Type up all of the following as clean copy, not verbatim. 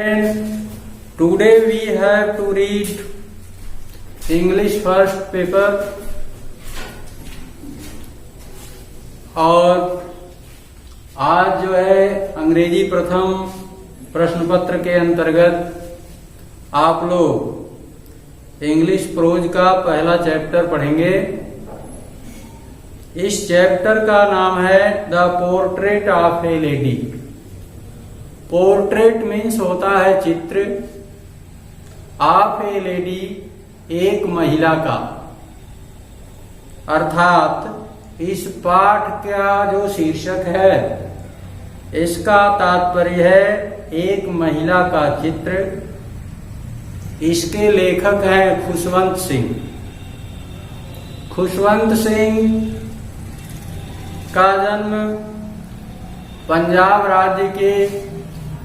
And today we have to read English first paper और आज जो है अंग्रेजी प्रथम प्रश्न पत्र के अंतर्गत आप लोग इंग्लिश प्रोज का पहला चैप्टर पढ़ेंगे। इस चैप्टर का नाम है the portrait of A lady. Portrait means होता है चित्र, ऑफ ए लेडी एक महिला का, अर्थात इस पाठ का जो शीर्षक है इसका तात्पर्य है एक महिला का चित्र। इसके लेखक हैं खुशवंत सिंह। खुशवंत सिंह का जन्म पंजाब राज्य के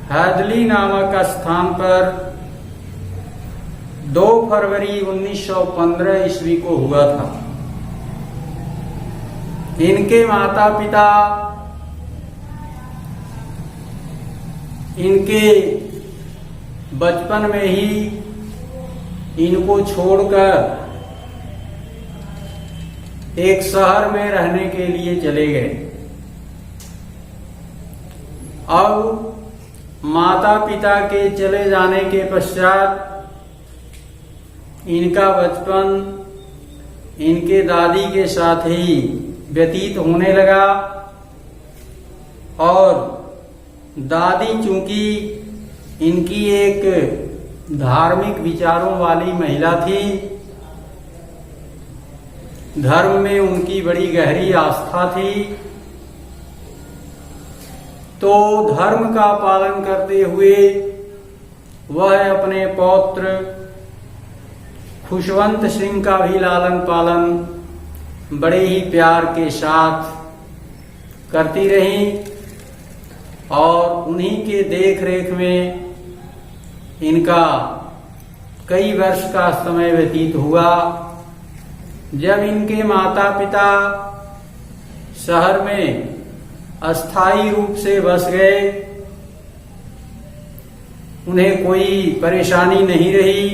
हैदली नामक स्थान पर 2 फरवरी 1915 ईस्वी को हुआ था। इनके माता पिता इनके बचपन में ही इनको छोड़कर एक शहर में रहने के लिए चले गए। अब माता पिता के चले जाने के पश्चात इनका बचपन इनके दादी के साथ ही व्यतीत होने लगा और दादी चूंकि इनकी एक धार्मिक विचारों वाली महिला थी, धर्म में उनकी बड़ी गहरी आस्था थी, तो धर्म का पालन करते हुए वह अपने पौत्र खुशवंत सिंह का भी लालन पालन बड़े ही प्यार के साथ करती रही और उन्हीं के देख रेख में इनका कई वर्ष का समय व्यतीत हुआ। जब इनके माता पिता शहर में अस्थायी रूप से बस गए, उन्हें कोई परेशानी नहीं रही,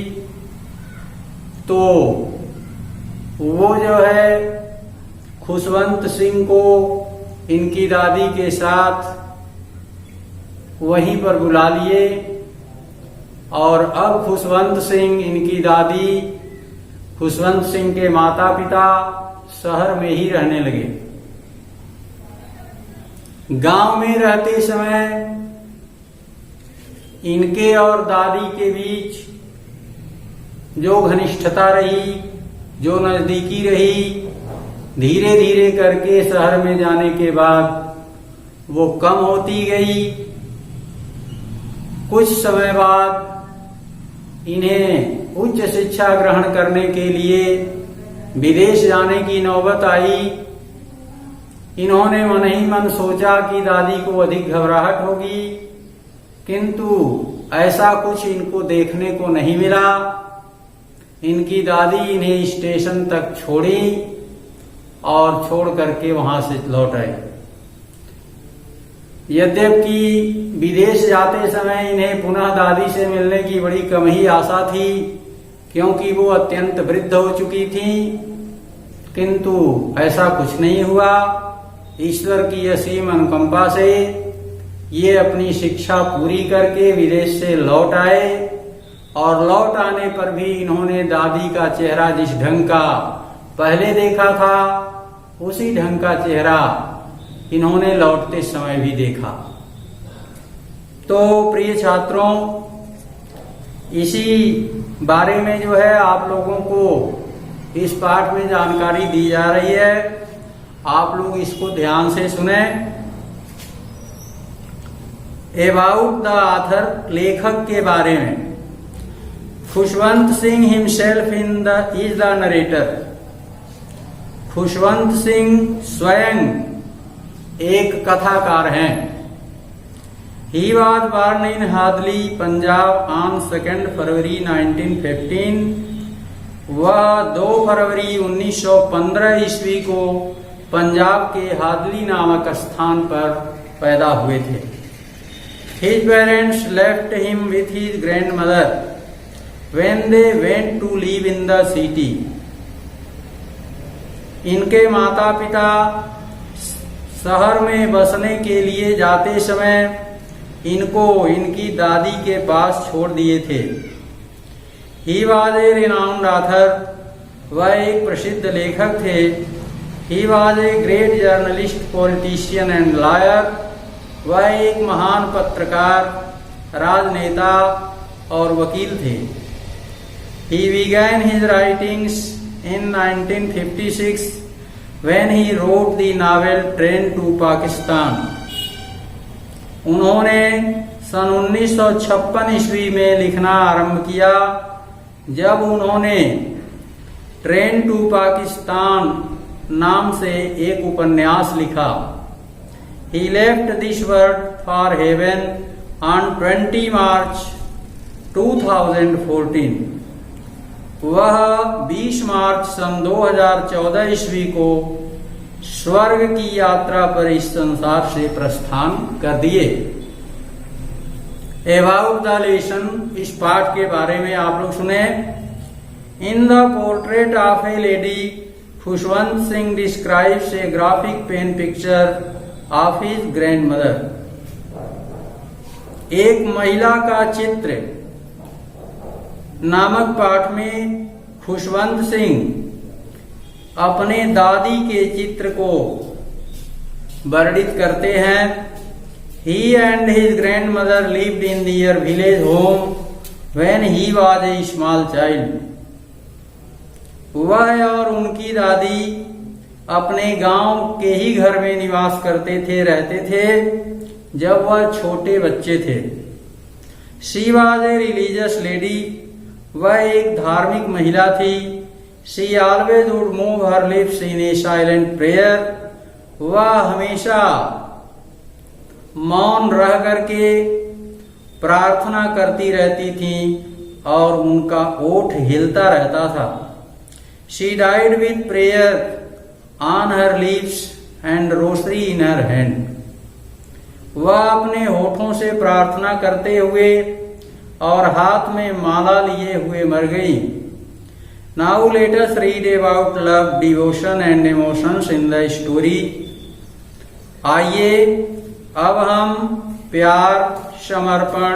तो वो जो है खुशवंत सिंह को इनकी दादी के साथ वहीं पर बुला लिए और अब खुशवंत सिंह, इनकी दादी, खुशवंत सिंह के माता पिता शहर में ही रहने लगे। गांव में रहते समय इनके और दादी के बीच जो घनिष्ठता रही, जो नजदीकी रही, धीरे धीरे करके शहर में जाने के बाद वो कम होती गई। कुछ समय बाद इन्हें उच्च शिक्षा ग्रहण करने के लिए विदेश जाने की नौबत आई। इन्होंने मन ही मन सोचा कि दादी को अधिक घबराहट होगी, किंतु ऐसा कुछ इनको देखने को नहीं मिला। इनकी दादी इन्हें स्टेशन तक छोड़ी और छोड़ करके वहां से लौट आए। यद्यपि विदेश जाते समय इन्हें पुनः दादी से मिलने की बड़ी कम ही आशा थी, क्योंकि वो अत्यंत वृद्ध हो चुकी थी, किंतु ऐसा कुछ नहीं हुआ। ईश्वर की असीम अनुकंपा से ये अपनी शिक्षा पूरी करके विदेश से लौट आए और लौट आने पर भी इन्होंने दादी का चेहरा जिस ढंग का पहले देखा था, उसी ढंग का चेहरा इन्होंने लौटते समय भी देखा। तो प्रिय छात्रों, इसी बारे में जो है आप लोगों को इस पाठ में जानकारी दी जा रही है। आप लोग इसको ध्यान से सुने। अबाउट द ऑथर, लेखक के बारे में। Khushwant Singh himself is the narrator. Khushwant Singh स्वयं एक कथाकार हैं। He was born in Hadali, Punjab on 2 February 1915। वह 2 फरवरी 1915 ईस्वी को पंजाब के हादली नामक स्थान पर पैदा हुए थे। His parents left him with his grandmother when they went to live in the city. इनके माता पिता शहर में बसने के लिए जाते समय इनको इनकी दादी के पास छोड़ दिए थे। He was a renowned author. वह एक प्रसिद्ध लेखक थे। He was a great journalist, politician and lawyer. वह एक महान पत्रकार, राजनेता और वकील थे। He began his writings in 1956 when he wrote the novel Train to Pakistan. उन्होंने सन 1956 ईस्वी में लिखना आरंभ किया जब उन्होंने ट्रेन टू पाकिस्तान नाम से एक उपन्यास लिखा। He left this world for heaven on 20 March 2014. वह 20 मार्च सन 2014 ईस्वी को स्वर्ग की यात्रा पर इस संसार से प्रस्थान कर दिए। About the lesson, इस पाठ के बारे में आप लोग सुने। In the portrait of a lady, Khushwant Singh describes a graphic pen picture of his grandmother. एक महिला का चित्र नामक पाठ में खुशवंत सिंह अपने दादी के चित्र को वर्णित करते हैं। He and his grandmother lived in their village home when he was a small child. वह और उनकी दादी अपने गांव के ही घर में निवास करते थे, रहते थे जब वह छोटे बच्चे थे। She was a religious lady. वह एक धार्मिक महिला थी। She always would move her lips in a silent prayer. वह हमेशा मौन रह करके प्रार्थना करती रहती थी और उनका ओठ हिलता रहता था। She died with prayer on her lips and rosary in her hand. वह अपने होठों से प्रार्थना करते हुए और हाथ में माला लिए हुए मर गई। Now let us read about love, devotion and emotions in the story. आइए अब हम प्यार, समर्पण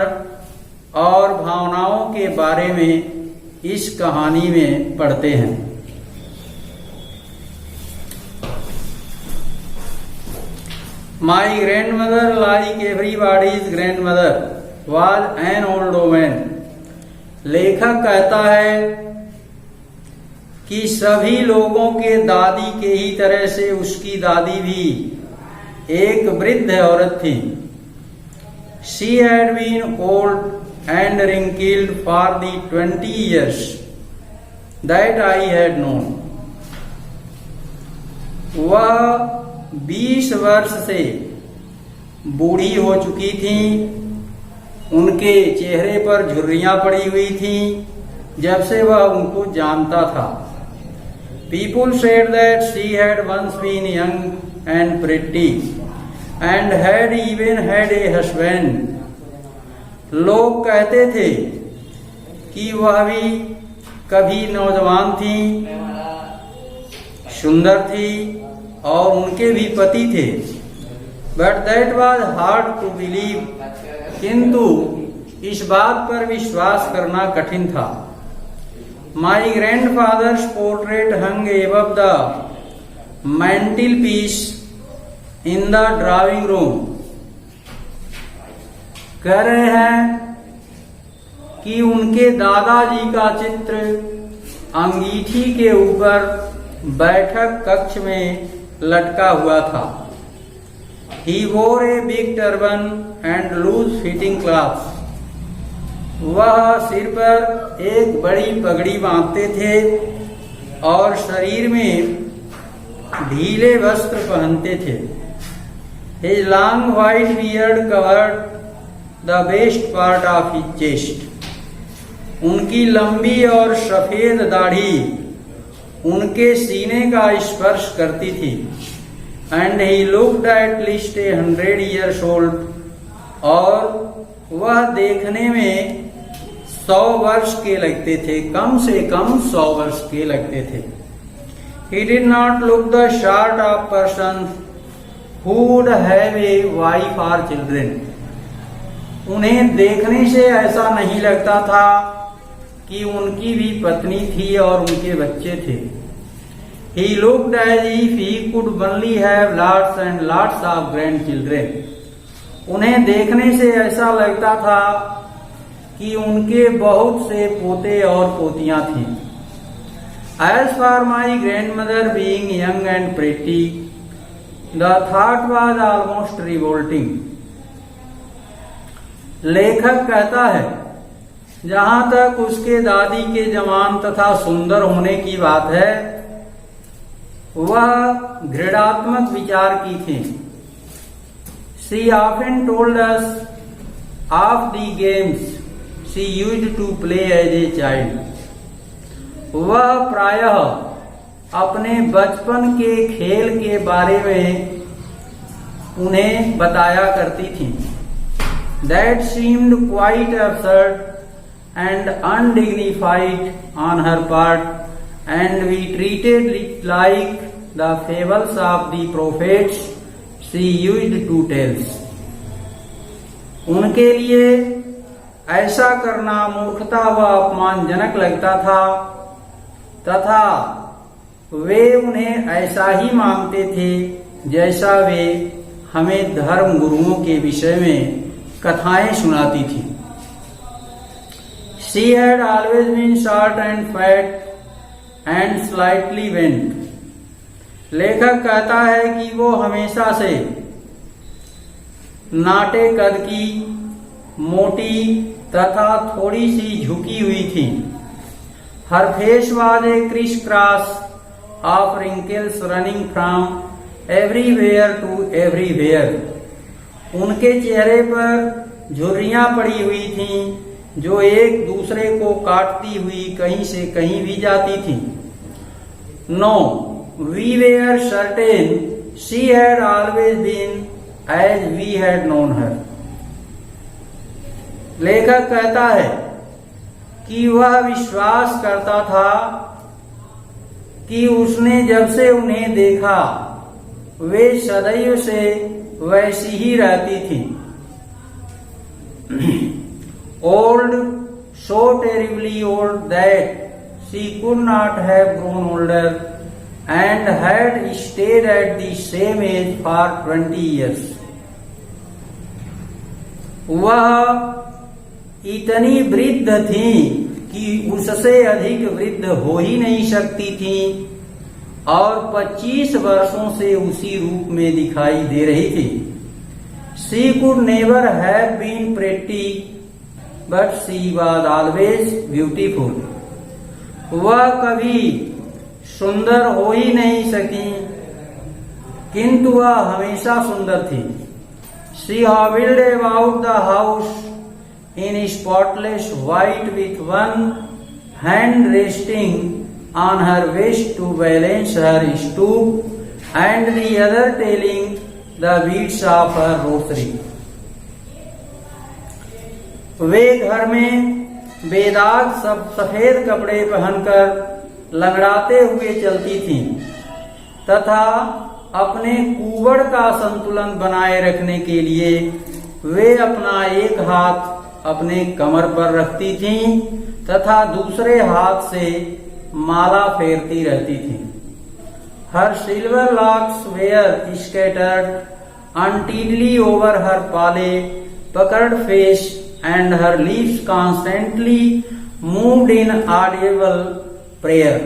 और भावनाओं के बारे में इस कहानी में पढ़ते हैं। My grandmother, like everybody's grandmother, was an old woman. लेखक कहता है कि सभी लोगों के दादी के ही तरह से उसकी दादी भी एक वृद्ध औरत थी। She had been old and wrinkled for the 20 years that I had known. वह 20 वर्ष से बूढ़ी हो चुकी थी। उनके चेहरे पर झुर्रियां पड़ी हुई थीं जब से वह उनको जानता था। People said that she had once been young and pretty and had even had a husband. लोग कहते थे कि वह भी कभी नौजवान थी, सुंदर थी और उनके भी पति थे। But that was hard to believe. किंतु इस बात पर विश्वास करना कठिन था। My grandfather's portrait hung above the mantelpiece in the drawing room. कह रहे हैं कि उनके दादाजी का चित्र अंगीठी के ऊपर बैठक कक्ष में लटका हुआ था। He wore a big turban and loose fitting cloths. वह सिर पर एक बड़ी पगड़ी बांधते थे और शरीर में ढीले वस्त्र पहनते थे। His long white beard covered the best part of his chest. उनकी लंबी और सफेद दाढ़ी उनके सीने का स्पर्श करती थी। And he looked at least 100 years old. और वह देखने में 100 वर्ष के लगते थे, कम से कम 100 वर्ष के लगते थे। He did not look the sort of person who would have a wife or children. उन्हें देखने से ऐसा नहीं लगता था कि उनकी भी पत्नी थी और उनके बच्चे थे। He looked as if he could only have lots and lots of grandchildren. उन्हें देखने से ऐसा लगता था कि उनके बहुत से पोते और पोतियां थीं। As for my grandmother being young and pretty, the thought was almost revolting. लेखक कहता है, जहां तक उसके दादी के जवान तथा सुंदर होने की बात है, वह घृणात्मक विचार की थी। She often told us of the games she used to play as a child. वह प्रायः अपने बचपन के खेल के बारे में उन्हें बताया करती थी। That seemed quite absurd and undignified on her part, and we treated it like the fables of the prophets she used to tell. उनके लिए ऐसा करना मूर्खता व अपमानजनक लगता था तथा वे उन्हें ऐसा ही मानते थे जैसा वे हमें धर्म गुरुओं के विषय में कथाएं सुनाती थी। She had always been short and fat and slightly bent. लेखक कहता है कि वो हमेशा से नाटे कद की, मोटी तथा थोड़ी सी झुकी हुई थी। Her face was a crisscross of wrinkles running from everywhere to everywhere. उनके चेहरे पर झुर्रियां पड़ी हुई थीं, जो एक दूसरे को काटती हुई कहीं से कहीं भी जाती थीं। No, we were certain she had always been as we had known her. लेखक कहता है कि वह विश्वास करता था कि उसने जब से उन्हें देखा वे सदैव से वैसी ही रहती थी। Old, so terribly old that she could not have grown older and had stayed at the same age for 20 years. वह इतनी वृद्ध थी कि उससे अधिक वृद्ध हो ही नहीं सकती थी और 25 वर्षों से उसी रूप में दिखाई दे रही थी। She could never have been pretty, but she was always beautiful. वह कभी सुंदर हो ही नहीं सकी, किंतु वह हमेशा सुंदर थी। She hobbled about the house in spotless white with one hand resting on her waist to balance her stoop and the other telling the beads of her rosary. वे घर में बेदाग सब सफेद कपड़े पहनकर लंगड़ाते हुए चलती थीं तथा अपने कुवड़ का संतुलन बनाए रखने के लिए वे अपना एक हाथ अपने कमर पर रखती थीं तथा दूसरे हाथ से माला फेरती रहती थीं। Her silver locks were scattered untidily over her pale, puckered face, and her lips constantly moved in audible prayer.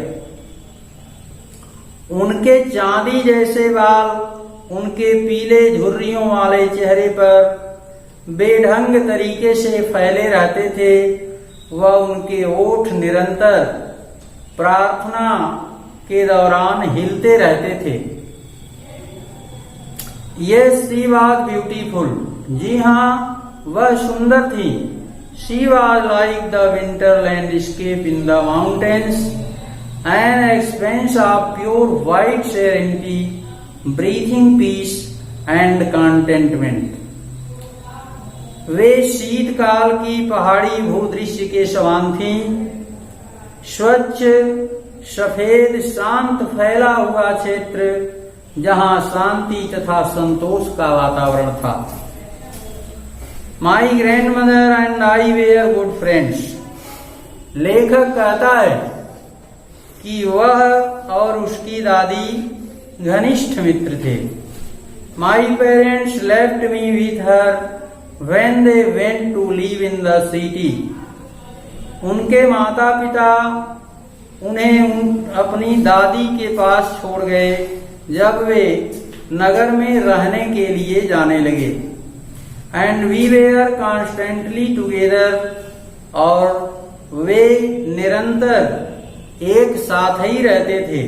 उनके चांदी जैसे बाल उनके पीले झुर्रियों वाले चेहरे पर बेढंग तरीके से फैले रहते थे व उनके ओठ निरंतर प्रार्थना के दौरान हिलते रहते थे। Yes, she was beautiful. जी हाँ, वह सुंदर थी। She was like the winter landscape in the mountains, an expanse of pure white serenity, breathing peace and contentment. वे शीतकाल की पहाड़ी भूदृश्य के समान थीं। स्वच्छ सफेद शांत फैला हुआ क्षेत्र जहां शांति तथा संतोष का वातावरण था। My grandmother and I were good friends. लेखक कहता है कि वह और उसकी दादी घनिष्ठ मित्र थे। My parents left me with her when they went to live in the city. उनके माता पिता उन्हें अपनी दादी के पास छोड़ गए जब वे नगर में रहने के लिए जाने लगे। And we were constantly together, और वे निरंतर एक साथ ही रहते थे।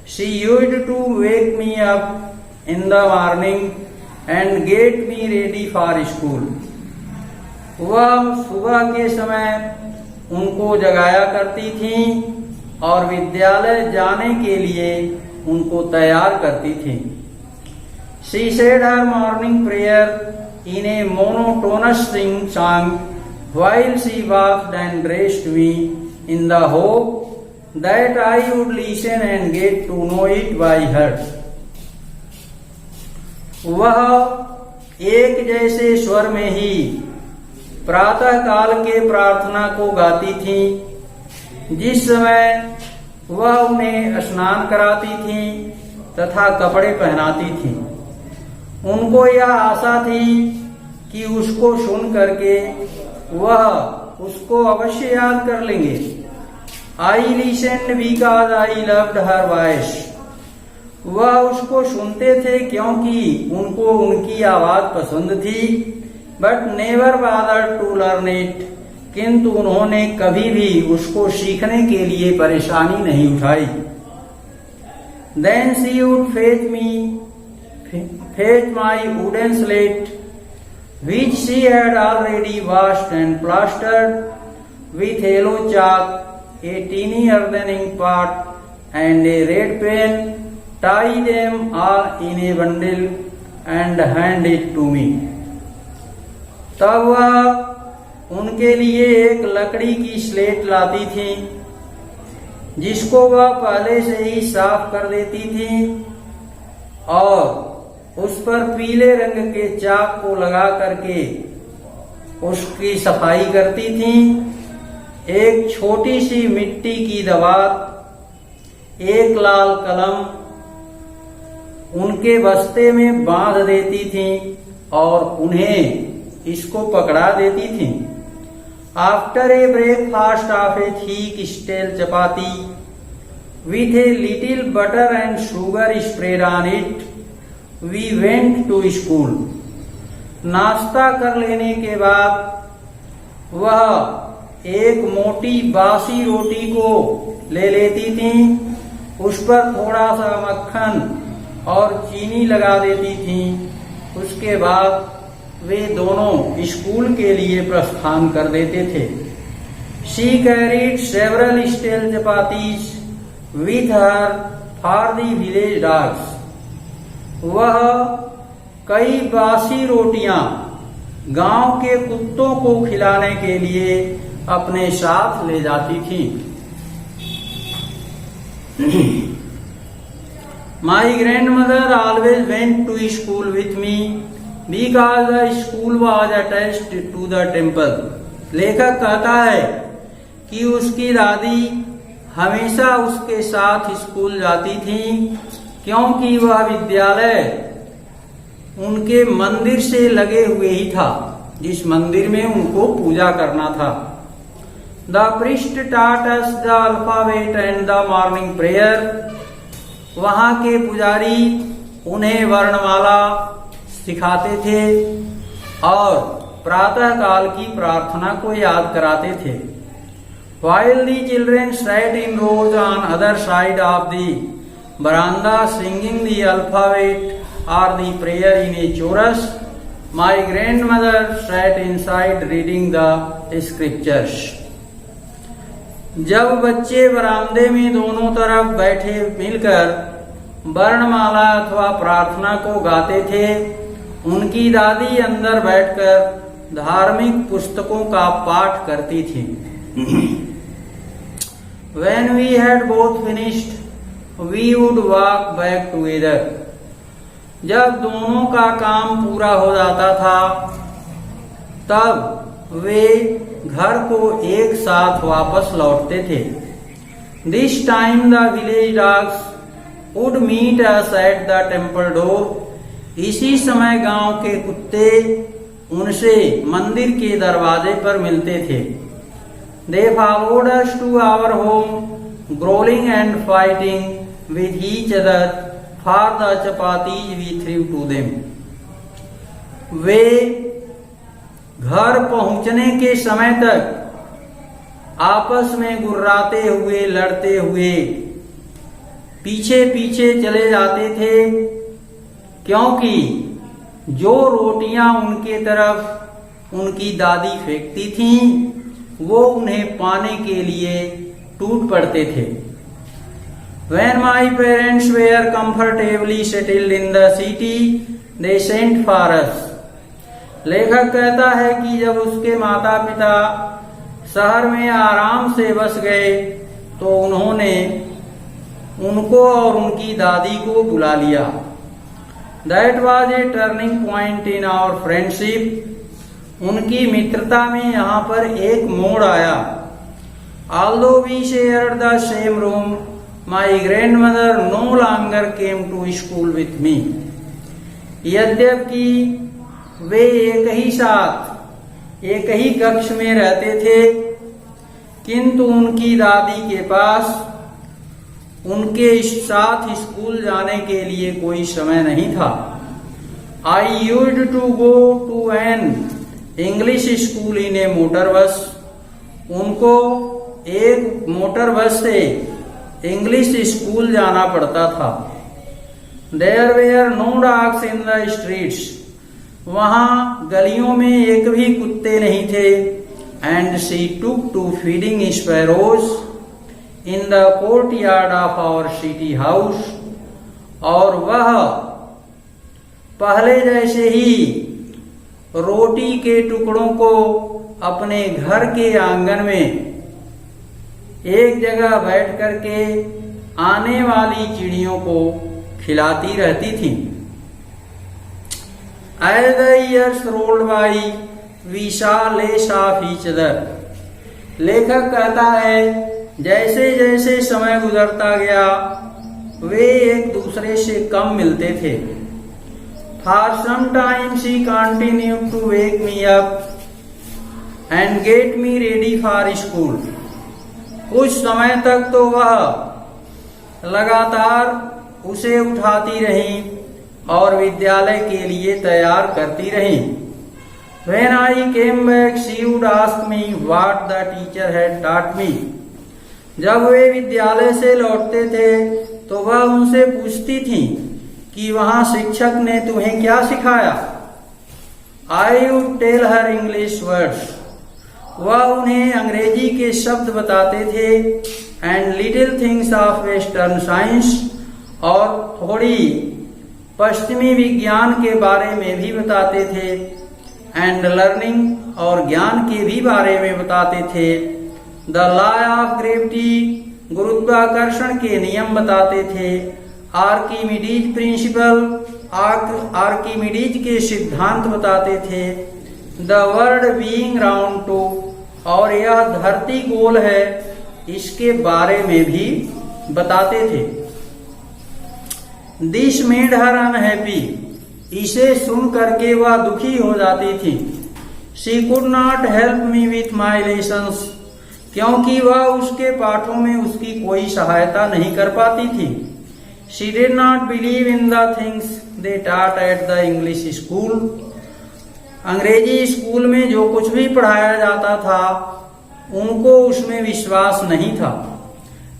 She used to wake me up in the morning and get me ready for school. वह सुबह के समय उनको जगाया करती थीं और विद्यालय जाने के लिए उनको तैयार करती थीं। She said her morning prayer in a monotonous song while she washed and dressed me in the hope that I would listen and get to know it by heart. वह एक जैसे स्वर में ही प्रातः काल के प्रार्थना को गाती थीं, जिस समय वह उन्हें स्नान कराती थीं तथा कपड़े पहनाती थीं। उनको यह आशा थी कि उसको सुन करके वह उसको अवश्य याद कर लेंगे। I listened because I loved her voice. वह उसको सुनते थे क्योंकि उनको उनकी आवाज पसंद थी। But never bothered to learn it. किंतु उन्होंने कभी भी उसको सीखने के लिए परेशानी नहीं उठाई। Then she would fetch my wooden slate, which she had already washed and plastered with yellow chalk, a teeny earthen ink pot, and a red pen, tie them all in a bundle, and hand it to me. तब वह उनके लिए एक लकड़ी की slate लाती थी, जिसको वह पहले से ही साफ कर देती थी और उस पर पीले रंग के चाक को लगा करके उसकी सफाई करती थी। एक छोटी सी मिट्टी की दवात, एक लाल कलम उनके बस्ते में बांध देती थी और उन्हें इसको पकड़ा देती थी। After a breakfast of a thick stale chapati with a little butter and sugar spread on it, we went to school. नाश्ता कर लेने के बाद वह एक मोटी बासी रोटी को ले लेती थी, उस पर थोड़ा सा मक्खन और चीनी लगा देती थी। उसके बाद वे दोनों स्कूल के लिए प्रस्थान कर देते थे। She carried several stale chapatis with her for the village dogs. वह कई बासी रोटियां गांव के कुत्तों को खिलाने के लिए अपने साथ ले जाती थी। My grandmother always went to school with me because the school was attached to the temple. लेखक कहता है कि उसकी दादी हमेशा उसके साथ स्कूल जाती थी क्योंकि वह विद्यालय उनके मंदिर से लगे हुए ही था, जिस मंदिर में उनको पूजा करना था। The priest taught us the alphabet and the morning prayer। वहां के पुजारी उन्हें वर्णमाला सिखाते थे और प्रातः काल की प्रार्थना को याद कराते थे। While the children sat in rows on other side of the veranda singing the alphabet or the prayer in a chorus, my grandmother sat inside reading the scriptures। जब बच्चे बरामदे में दोनों तरफ बैठे मिलकर वर्णमाला अथवा प्रार्थना को गाते थे, उनकी दादी अंदर बैठकर धार्मिक पुस्तकों का पाठ करती थी। When we had both finished, we would walk back together. जब दोनों का काम पूरा हो जाता था, तब वे घर को एक साथ वापस लौटते थे। This time the village dogs would meet us at the temple door. इसी समय गांव के कुत्ते उनसे मंदिर के दरवाजे पर मिलते थे। They followed us to our home, growling and fighting with each other for the chapatis we threw to them. वे घर पहुंचने के समय तक आपस में गुर्राते हुए, लड़ते हुए पीछे पीछे चले जाते थे, क्योंकि जो रोटियां उनके तरफ उनकी दादी फेंकती थीं, वो उन्हें पाने के लिए टूट पड़ते थे। When my parents were comfortably settled in the city, they sent for us. लेखक कहता है कि जब उसके माता पिता शहर में आराम से बस गए, तो उन्होंने उनको और उनकी दादी को बुला लिया। That was a turning point in our friendship. उनकी मित्रता में यहाँ पर एक मोड़ आया। Although we shared the same room, my grandmother no longer came to school with me. यद्यपि वे एक ही साथ एक ही कक्ष में रहते थे, किंतु उनकी दादी के पास उनके साथ स्कूल जाने के लिए कोई समय नहीं था। I used to go to an English school in a motor bus. उनको एक मोटर बस से इंग्लिश स्कूल जाना पड़ता था। There were no dogs in the streets. वहां गलियों में एक भी कुत्ते नहीं थे। And she took to feeding sparrows in the courtyard of our city house. और वह पहले जैसे ही रोटी के टुकड़ों को अपने घर के आंगन में एक जगह बैठ करके आने वाली चिड़ियों को खिलाती रहती थी। As the years rolled by, we saw less of each other. लेखक कहता है, जैसे जैसे समय गुजरता गया, वे एक दूसरे से कम मिलते थे। For some time she continued to wake me up and get me ready for school. कुछ समय तक तो वह लगातार उसे उठाती रही और विद्यालय के लिए तैयार करती रही। When I came back, she would ask me what the teacher had taught me. जब वे विद्यालय से लौटते थे, तो वह उनसे पूछती थी कि वहां शिक्षक ने तुम्हें क्या सिखाया। I would tell her English words. वह उन्हें अंग्रेजी के शब्द बताते थे। And little things of Western science, और थोड़ी पश्चिमी विज्ञान के बारे में भी बताते थे। And learning, और ज्ञान के भी बारे में बताते थे। The law of gravity, गुरुत्वाकर्षण के नियम बताते थे। आर्किमिडीज प्रिंसिपल, आर्किमिडीज के सिद्धांत बताते थे। The world being round to, और यह धरती गोल है, इसके बारे में भी बताते थे। दिस मेड हर अनहैप्पी, इसे सुन करके वह दुखी हो जाती थी। She could not help me with my lessons, क्योंकि वह उसके पाठों में उसकी कोई सहायता नहीं कर पाती थी। She did not believe in the things they taught at the English school. अंग्रेजी स्कूल में जो कुछ भी पढ़ाया जाता था, उनको उसमें विश्वास नहीं था।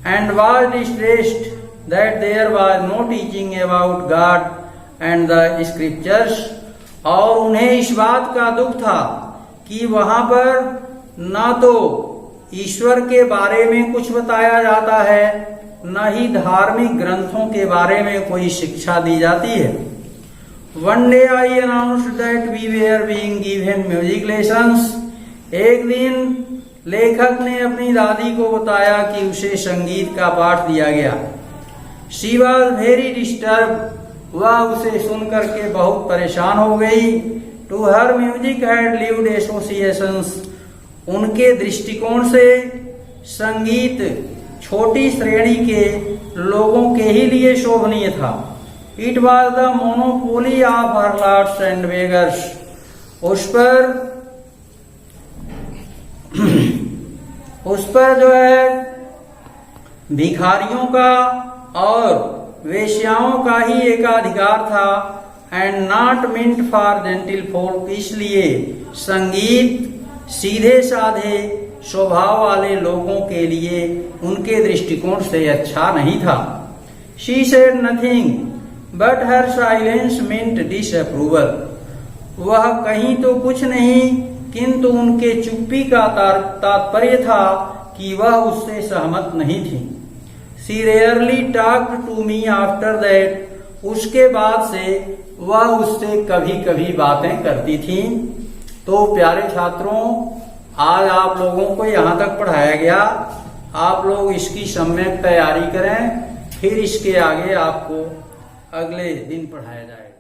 And was distressed that there was no teaching about God and the scriptures. और उन्हें इस बात का दुख था कि वहां पर न तो ईश्वर के बारे में कुछ बताया जाता है, न ही धार्मिक ग्रंथों के बारे में कोई शिक्षा दी जाती है। One day I announced that we were being given music lessons. एक दिन लेखक ने अपनी दादी को बताया कि उसे संगीत का पाठ दिया गया। She was very disturbed. वह उसे सुनकर के बहुत परेशान हो गई। To her music had lived associations. उनके दृष्टिकोण से संगीत छोटी श्रेणी के लोगों के ही लिए शोभनीय था। It was the monopoly of harlots and beggars. उस पर जो है भिखारियों का और वेश्याओं का ही एकाधिकार था। And not meant for gentle folk. इसलिए संगीत सीधे साधे स्वभाव वाले लोगों के लिए उनके दृष्टिकोण से अच्छा नहीं था। She said nothing, but her silence meant disapproval. वह कहीं तो कुछ नहीं, किंतु उनके चुप्पी का तात्पर्य था कि वह उससे सहमत नहीं थी। She rarely talked to me after that. उसके बाद से वह उससे कभी कभी बातें करती थी। तो प्यारे छात्रों, आज आप लोगों को यहाँ तक पढ़ाया गया। आप लोग इसकी सम्यक तैयारी करें, फिर इसके आगे आपको अगले दिन पढ़ाया जाएगा।